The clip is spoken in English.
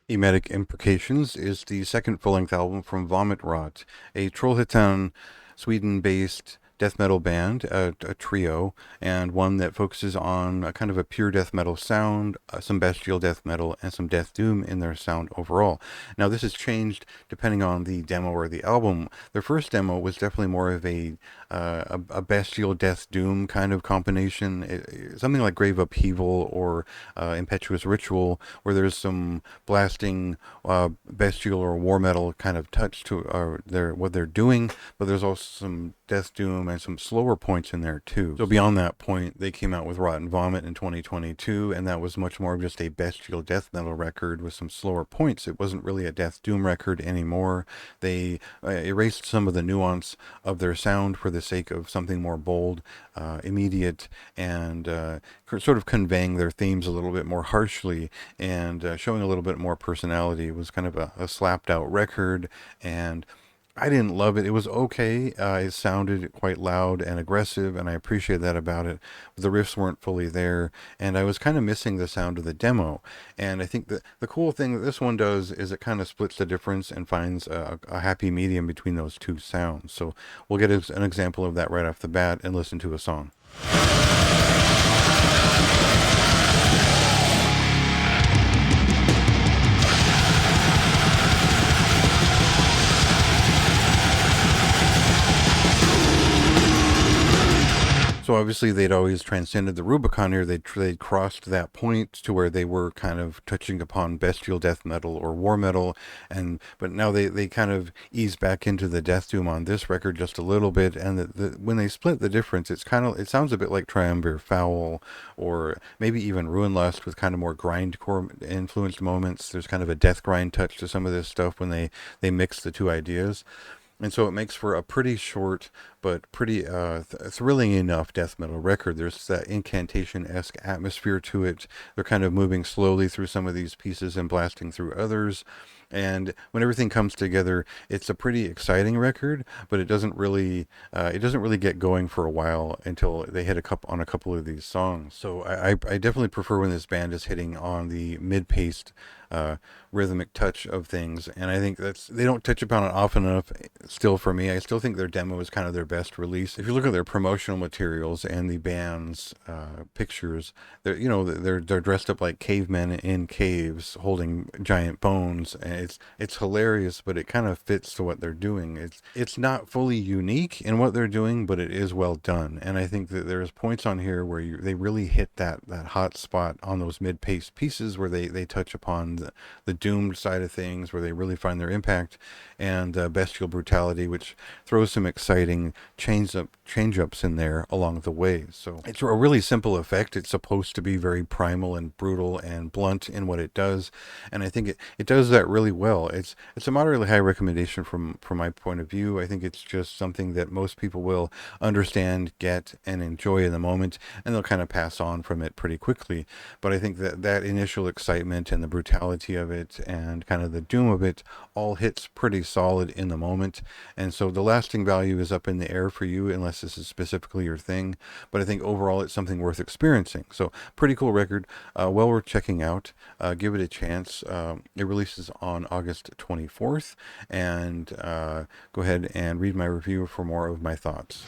Emetic Imprecations is the second full-length album from Vomitrot, a Trollhättan, Sweden-based death metal band, a trio, and one that focuses on a kind of a pure death metal sound, some bestial death metal, and some death doom in their sound overall. Now, this has changed depending on the demo or the album. Their first demo was definitely more of a bestial death doom kind of combination, something like Grave Upheaval or Impetuous Ritual, where there's some blasting bestial or war metal kind of touch to what they're doing, but there's also some death doom and some slower points in there too. So beyond that point, they came out with Rotten Vomit in 2022, and that was much more of just a bestial death metal record with some slower points. It wasn't really a death doom record anymore. They erased some of the nuance of their sound for the sake of something more bold, immediate, and sort of conveying their themes a little bit more harshly and showing a little bit more personality. It was kind of a slapped out record, and I didn't love it. It was okay. It sounded quite loud and aggressive, and I appreciate that about it. But the riffs weren't fully there, and I was kind of missing the sound of the demo. And I think that the cool thing that this one does is it kind of splits the difference and finds a happy medium between those two sounds. So we'll get an example of that right off the bat and listen to a song. So obviously they'd always transcended the Rubicon here. They'd crossed that point to where they were kind of touching upon bestial death metal or war metal, but now they kind of ease back into the death doom on this record just a little bit. And when they split the difference, it sounds a bit like Triumvir Foul or maybe even Ruin Lust with kind of more grindcore influenced moments. There's kind of a death grind touch to some of this stuff when they mix the two ideas. And so it makes for a pretty short but pretty thrilling enough death metal record. There's that incantation-esque atmosphere to it. They're kind of moving slowly through some of these pieces and blasting through others. And when everything comes together, it's a pretty exciting record, but it doesn't really get going for a while until they hit on a couple of these songs. So I definitely prefer when this band is hitting on the mid-paced rhythmic touch of things, and I think they don't touch upon it often enough. Still, for me, I still think their demo is kind of their best release. If you look at their promotional materials and the band's pictures, they're dressed up like cavemen in caves holding giant bones, and it's hilarious, but it kind of fits to what they're doing. It's not fully unique in what they're doing, but it is well done, and I think that there's points on here where they really hit that hot spot on those mid-paced pieces where they touch upon the doomed side of things, where they really find their impact, and bestial brutality, which throws some exciting change-ups in there along the way. So it's a really simple effect. It's supposed to be very primal and brutal and blunt in what it does, and I think it does that really well. It's a moderately high recommendation from my point of view. I think it's just something that most people will understand, get, and enjoy in the moment, and they'll kind of pass on from it pretty quickly. But I think that initial excitement and the brutality of it and kind of the doom of it all hits pretty solid in the moment. And so the lasting value is up in the air for you unless this is specifically your thing. But I think overall it's something worth experiencing. So pretty cool record, well worth checking out. Give it a chance. It releases on August 24th. And go ahead and read my review for more of my thoughts.